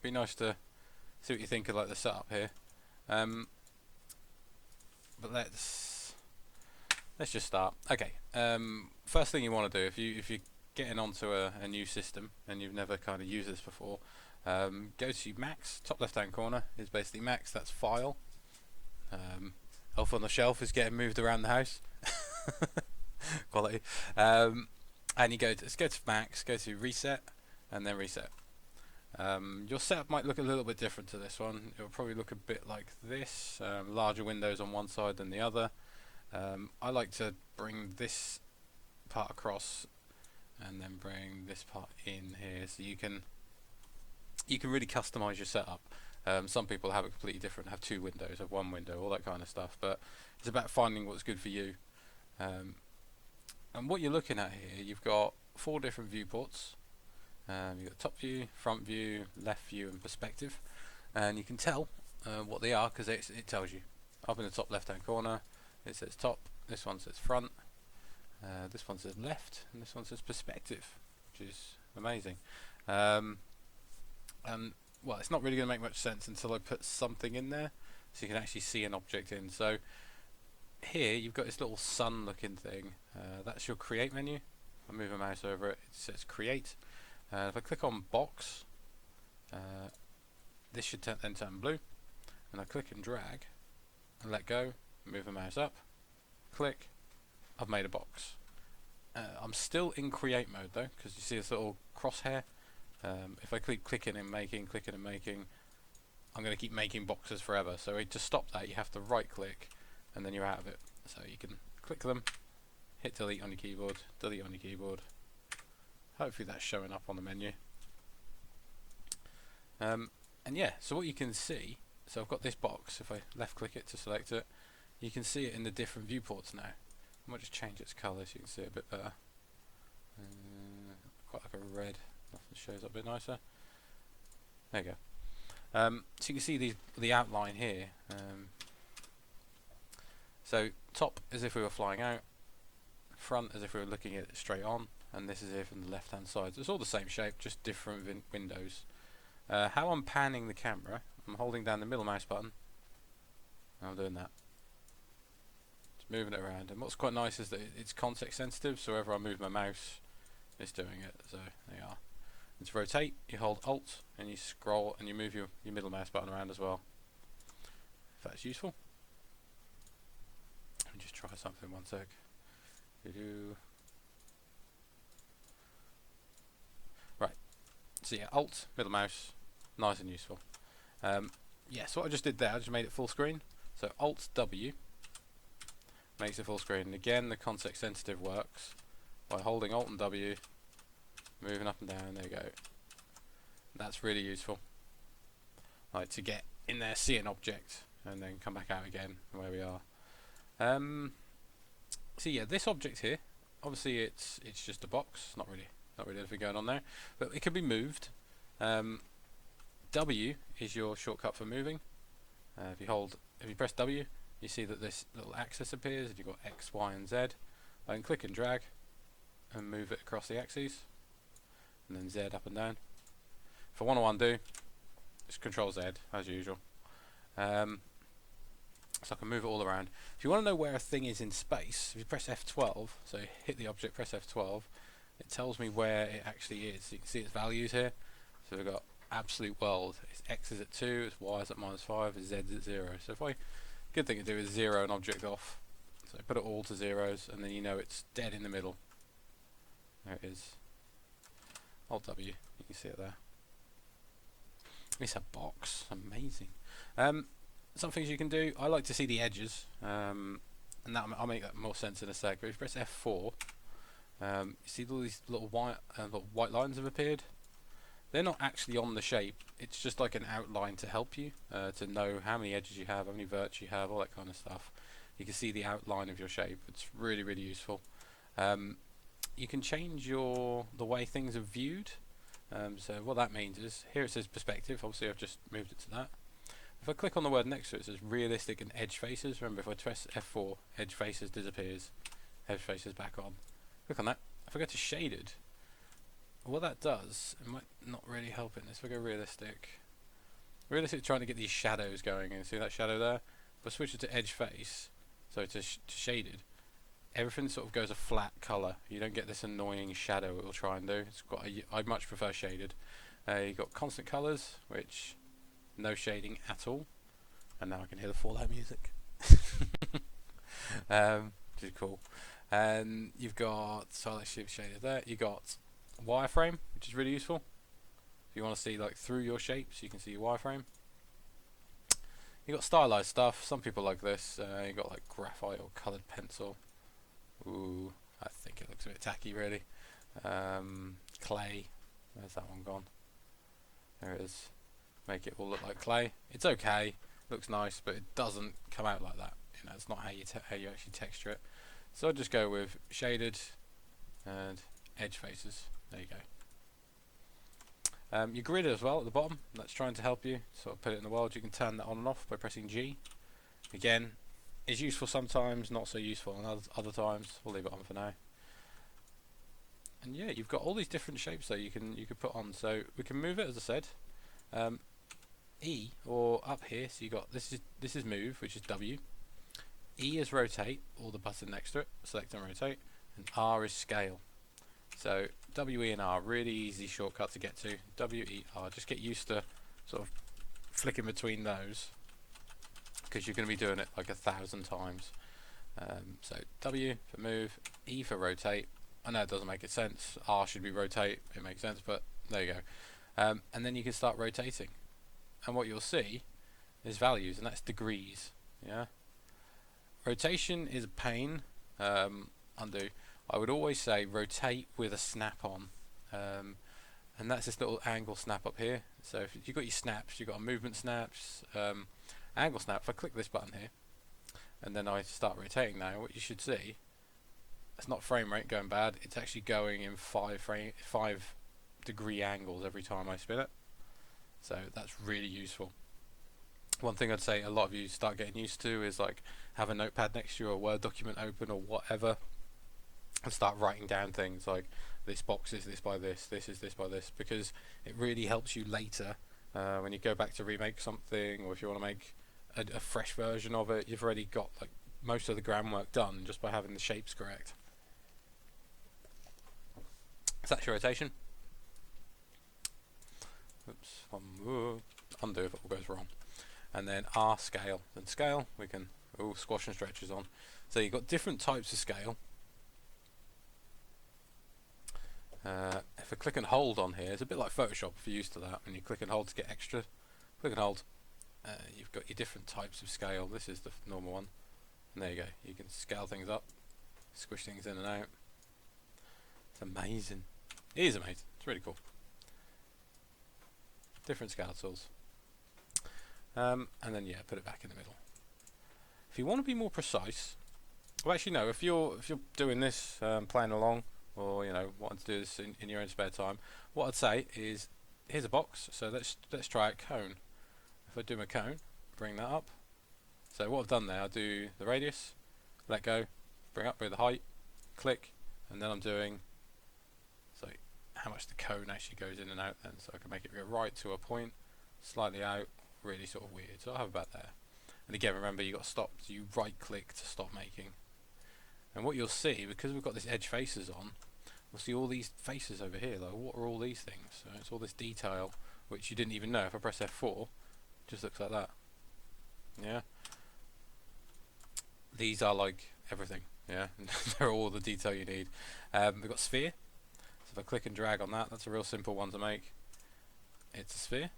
be nice to see what you think of like the setup here. But let's just start. Okay. First thing you want to do if you're getting onto a new system and you've never kind of used this before, go to Max. Top left hand corner is basically Max. That's File. Elf on the Shelf is getting moved around the house. Quality. And you go to Max, go to Reset, and then Reset. Your setup might look a little bit different to this one. It will probably look a bit like this. Larger windows on one side than the other. I like to bring this part across and then bring this part in here, so you can really customize your setup. Some people have it completely different, have two windows, have one window, all that kind of stuff, but it's about finding what's good for you. And what you're looking at here, you've got 4 different viewports. You've got top view, front view, left view, and perspective, and you can tell what they are because it tells you. Up in the top left hand corner it says top, this one says front, this one says left, and this one says perspective, which is amazing. And well, it's not really going to make much sense until I put something in there so you can actually see an object in. So here you've got this little sun looking thing, that's your create menu. I move my mouse over it, it says create. If I click on box, this should then turn blue, and I click and drag and let go, move the mouse up, click, I've made a box. I'm still in create mode though, because you see this little crosshair. If I keep clicking and making, I'm going to keep making boxes forever. So to stop that, you have to right click and then you're out of it. So you can click them, hit delete on your keyboard, delete on your keyboard. Hopefully that's showing up on the menu. And yeah, so what you can see, so I've got this box. If I left click it to select it, you can see it in the different viewports now. I might just change its colour so you can see it a bit better. Quite like a red. Nothing shows up a bit nicer. There you go. So you can see the outline here. So top as if we were flying out, front as if we were looking at it straight on, and this is here from the left hand side. So it's all the same shape, just different windows. How I'm panning the camera, I'm holding down the middle mouse button, and I'm doing that. Just moving it around, and what's quite nice is that it's context sensitive, so wherever I move my mouse, it's doing it. So there you are. And to rotate, you hold Alt and you scroll and you move your middle mouse button around as well, if that's useful. Let me just try something, one sec. Right, so yeah, Alt, middle mouse, nice and useful. Yeah, so what I just did there, I just made it full screen. So Alt W makes it full screen. And again, the context sensitive works by holding Alt and W, moving up and down. There you go. That's really useful. Like to get in there, see an object, and then come back out again where we are. So yeah, this object here, obviously it's just a box, not really anything going on there, but it can be moved. W is your shortcut for moving. If you press W, you see that this little axis appears, and you've got X, Y, and Z. I can click and drag and move it across the axes, and then Z up and down. If I want to undo, just Control Z as usual. So I can move it all around. If you want to know where a thing is in space, if you press F12, so hit the object, press F12, it tells me where it actually is. So you can see its values here. So we've got absolute world. Its X is at 2, its Y is at -5, its Z is at 0. So good thing to do is zero an object off. So put it all to zeros, and then you know it's dead in the middle. There it is. Alt W, you can see it there. It's a box, amazing. Some things you can do, I like to see the edges, and I'll make that more sense in a sec, but if you press F4, you see all these little white lines have appeared. They're not actually on the shape, it's just like an outline to help you to know how many edges you have, how many verts you have, all that kind of stuff. You can see the outline of your shape. It's really, really useful. You can change the way things are viewed. So what that means is, here it says perspective, obviously I've just moved it to that. If I click on the word next to it, it says realistic and edge faces. Remember, if I press F4, edge faces disappears, edge faces back on. Click on that. If I go to shaded, what that does, it might not really help in this. If I go realistic, realistically trying to get these shadows going, and see that shadow there? If I switch it to edge face, so to shaded, everything sort of goes a flat colour. You don't get this annoying shadow it will try and do. It's got I much prefer shaded. You've got constant colours, which no shading at all. And now I can hear the Fallout music. Which is cool. And you've got solid shift shaded there. You've got wireframe, which is really useful. If you want to see like through your shapes, you can see your wireframe. You've got stylized stuff. Some people like this. You've got like graphite or coloured pencil. Ooh, I think it looks a bit tacky, really. Clay. Where's that one gone? There it is. Make it all look like clay. It's okay. Looks nice, but it doesn't come out like that. You know, it's not how you actually texture it. So I'll just go with shaded and edge faces. There you go. Your grid as well at the bottom. That's trying to help you sort of put it in the world. You can turn that on and off by pressing G. Again, it's useful sometimes, not so useful on other times. We'll leave it on for now. And yeah, you've got all these different shapes that you can put on. So we can move it, as I said. E, or up here, so you got this is move, which is W. E is rotate, or the button next to it, select and rotate, and R is scale. So W, E and R, really easy shortcut to get to. W, E, R, just get used to sort of flicking between those, because you're going to be doing it like 1,000 times. So W for move, E for rotate. I know it doesn't make sense, R should be rotate, it makes sense, but there you go. And then you can start rotating. And what you'll see is values, and that's degrees. Yeah. Rotation is a pain. Undo. I would always say rotate with a snap on, and that's this little angle snap up here. So if you've got your snaps, you've got a movement snaps, angle snap. If I click this button here, and then I start rotating now, what you should see, it's not frame rate going bad. It's actually going in 5 degree angles every time I spin it. So that's really useful. One thing I'd say a lot of you start getting used to is like have a notepad next to you, or a Word document open or whatever, and start writing down things like this box is this by this is this by this, because it really helps you later when you go back to remake something, or if you want to make a fresh version of it. You've already got like most of the groundwork done just by having the shapes correct. So that's your rotation. Oops, undo if it all goes wrong. And then R scale. Then scale, we can squash and stretches on. So you've got different types of scale. If I click and hold on here, it's a bit like Photoshop if you're used to that. When you click and hold to get extra, click and hold. You've got your different types of scale. This is the normal one. And there you go. You can scale things up, squish things in and out. It's amazing. It is amazing. It's really cool. Different scale tools. And then yeah, put it back in the middle. If you want to be more precise, well, actually no. If you're doing this, playing along, or you know wanting to do this in your own spare time, what I'd say is here's a box. So let's try a cone. If I do my cone, bring that up. So what I've done there, I do the radius, let go, bring up by the height, click, and then I'm doing so how much the cone actually goes in and out then, so I can make it go right to a point, slightly out, really sort of weird. So I'll have about there. And again, remember you got to stop, so you right click to stop making. And what you'll see, because we've got this edge faces on, we'll see all these faces over here. Like, what are all these things? So it's all this detail which you didn't even know. If I press F4, it just looks like that. Yeah. These are like everything. Yeah, they're all the detail you need. We've got sphere. So if I click and drag on that, that's a real simple one to make. It's a sphere.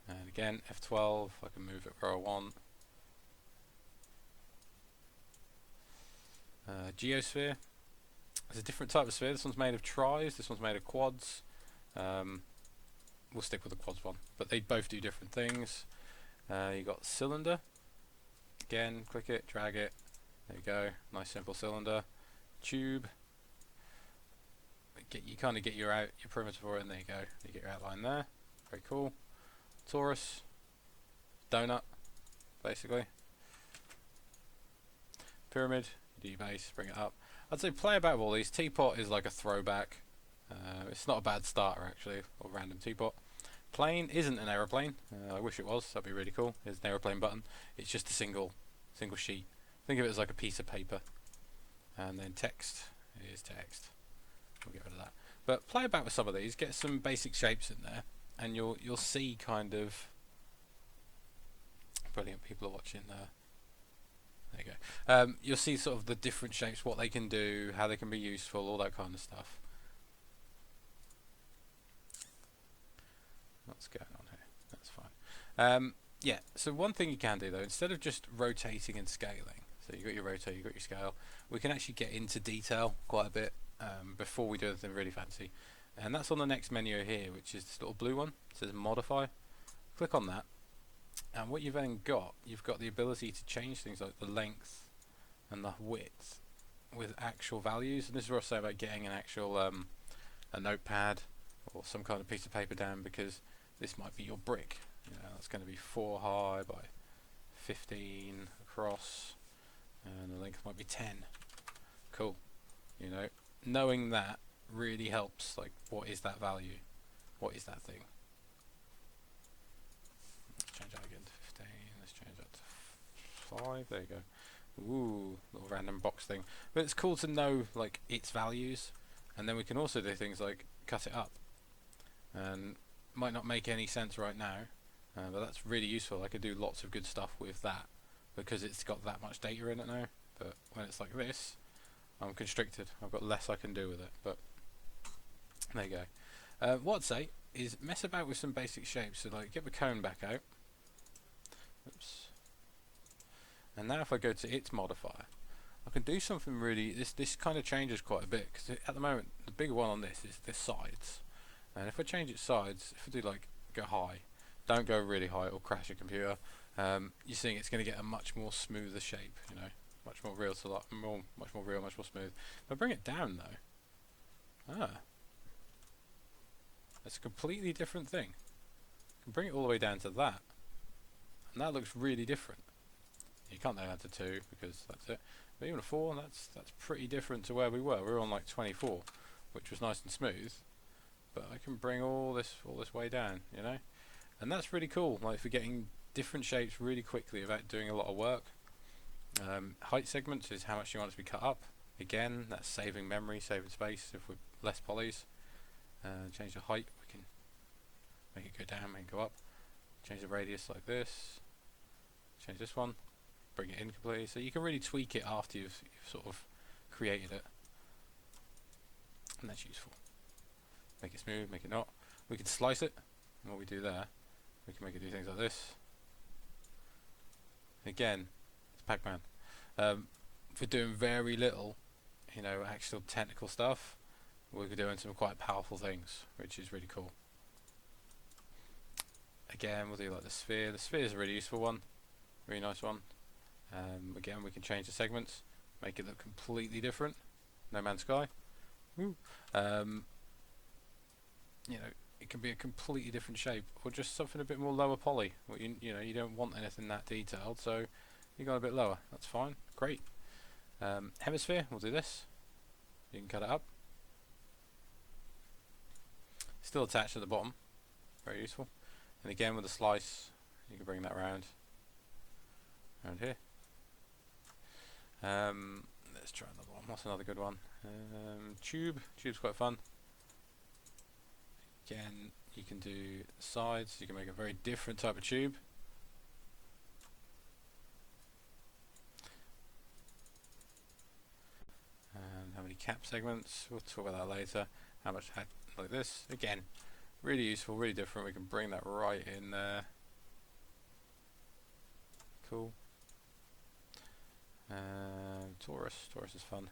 And again, F12, I can move it where I want. Geosphere. There's a different type of sphere. This one's made of tris, this one's made of quads. We'll stick with the quads one, but they both do different things. You got cylinder. Again, click it, drag it. There you go. Nice simple cylinder. Tube. You kind of get your perimeter for it, and there you go. You get your outline there. Very cool. Torus. Donut, basically. Pyramid. You do your base, bring it up. I'd say play about with all these. Teapot is like a throwback. It's not a bad starter actually, or random teapot. plane isn't an aeroplane. I wish it was. That'd be really cool. There's an aeroplane button. It's just a single sheet. Think of it as like a piece of paper. And then text is text. We'll get rid of that. But play about with some of these. Get some basic shapes in there, and you'll see kind of. Brilliant. People are watching. There you go. You'll see sort of the different shapes, what they can do, how they can be useful, all that kind of stuff. What's going on here? That's fine. Yeah, so one thing you can do though, instead of just rotating and scaling, so you've got your rotate, you've got your scale, we can actually get into detail quite a bit before we do anything really fancy. And that's on the next menu here, which is this little blue one. It says modify. Click on that. And what you've then got, you've got the ability to change things like the length and the width with actual values. And this is what I say about getting an actual a notepad or some kind of piece of paper down, because this might be your brick. You know, that's going to be 4 high by 15 across, and the length might be 10. Cool. You know, knowing that really helps. Like, what is that value? What is that thing? Let's change that again to 15. Let's change that to 5. There you go. Ooh, little random box thing. But it's cool to know like its values, and then we can also do things like cut it up. And might not make any sense right now, but that's really useful. I could do lots of good stuff with that because it's got that much data in it now. But when it's like this, I'm constricted. I've got less I can do with it. But there you go. What I'd say is mess about with some basic shapes. So like get the cone back out. Oops. And now if I go to its modifier, I can do something really. This kind of changes quite a bit, because at the moment the bigger one on this is the sides. And if I change its sides, if I do like go high, don't go really high, it'll crash your computer. You're seeing it's going to get a much more smoother shape, you know, much more real to much more real, much more smooth. If I bring it down though, that's a completely different thing. I can bring it all the way down to that, and that looks really different. You can't go down to 2 because that's it. But even a 4, that's pretty different to where we were. We were on like 24, which was nice and smooth. But I can bring all this way down, you know, and that's really cool. Like for getting different shapes really quickly without doing a lot of work. Height segments is how much you want it to be cut up. Again, that's saving memory, saving space. If we're less polys, change the height. We can make it go down, make it go up. Change the radius like this. Change this one. Bring it in completely. So you can really tweak it after you've sort of created it, and that's useful. Make it smooth, make it not. We can slice it, and what we do there, we can make it do things like this. Again, it's Pac-Man. For doing very little, you know, actual technical stuff, we're doing some quite powerful things, which is really cool. Again, we'll do like the sphere. The sphere is a really useful one, really nice one. Again, we can change the segments, make it look completely different. No Man's Sky. Woo. You know, it can be a completely different shape, or just something a bit more lower poly. Well, you know, you don't want anything that detailed, so you go a bit lower. That's fine. Great. Hemisphere. We'll do this. You can cut it up. Still attached at the bottom. Very useful. And again, with a slice, you can bring that around here. Let's try another one. What's another good one? Tube. Tube's quite fun. Again, you can do sides. You can make a very different type of tube. And how many cap segments? We'll talk about that later. How much like this? Again, really useful, really different. We can bring that right in there. Cool. Torus is fun.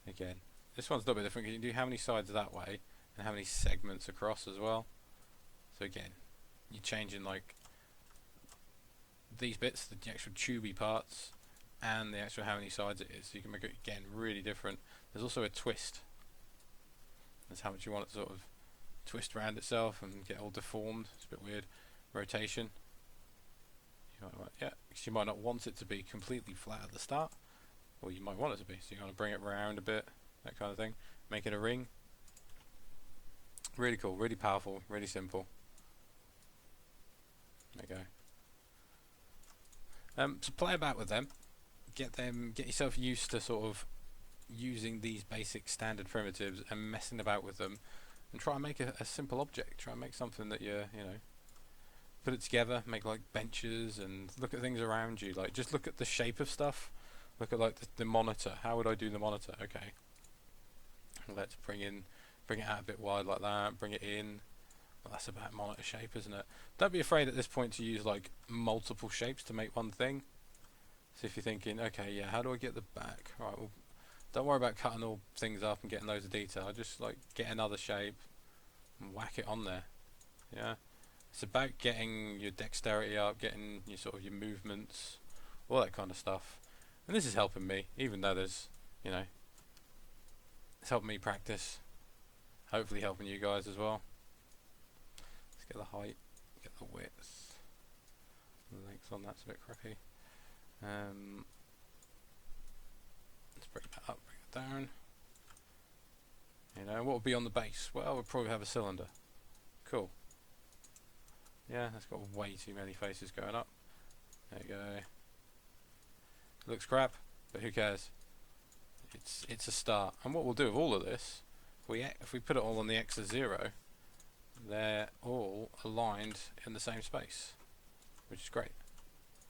Again, this one's a little bit different because you can do how many sides that way and how many segments across as well. So again, you're changing like these bits, the actual tubey parts, and the actual how many sides it is. So you can make it again really different. There's also a twist. That's how much you want it to sort of twist around itself and get all deformed. It's a bit weird. Rotation. Yeah, because you might not want it to be completely flat at the start, or you might want it to be. So you want to bring it around a bit, that kind of thing. Make it a ring. Really cool, really powerful, really simple. There you go. So play about with them. Get yourself used to sort of using these basic standard primitives and messing about with them, and try and make a simple object. Try and make something that you know, put it together, make like benches, and look at things around you. Like just look at the shape of stuff. Look at like the monitor. How would I do the monitor? Okay, let's bring it out a bit wide like that. Bring it in. Well, that's about monitor shape, isn't it? Don't be afraid at this point to use like multiple shapes to make one thing. So if you're thinking, okay, yeah, how do I get the back? Right, well, don't worry about cutting all things up and getting loads of detail. Just like get another shape and whack it on there. Yeah, it's about getting your dexterity up, getting your sort of your movements, all that kind of stuff. And this is helping me, even though there's, you know, it's helping me practice. Hopefully helping you guys as well. Let's get the height, get the width. The length on that's a bit crappy. Let's bring that up, bring it down. You know, what would be on the base? Well, we'll probably have a cylinder. Cool. Yeah, that's got way too many faces going up. There you go. Looks crap, but who cares? It's a start. And what we'll do with all of this, if we put it all on the x of 0, they're all aligned in the same space, which is great.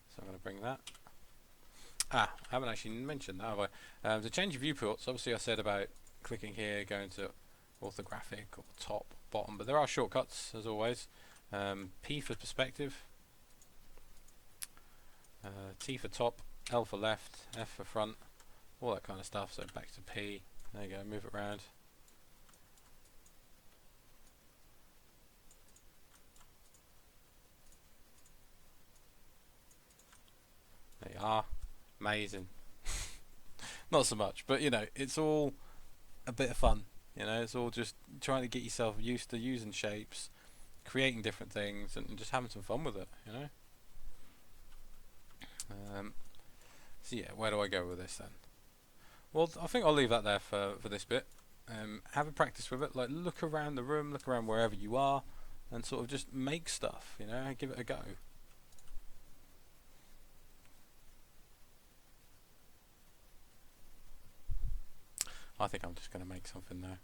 So I'm going to bring that. I haven't actually mentioned that, have I? To change your viewports, obviously I said about clicking here, going to orthographic or top, bottom, but there are shortcuts as always. P for perspective, T for top, L for left, F for front, all that kind of stuff. So back to P, there you go, move it around. There you are, amazing. Not so much, but you know, it's all a bit of fun. You know, it's all just trying to get yourself used to using shapes, creating different things, and just having some fun with it. You know. So yeah, where do I go with this then? Well, I think I'll leave that there for this bit. Have a practice with it. Like look around the room, look around wherever you are, and sort of just make stuff. You know, give it a go. I think I'm just going to make something now.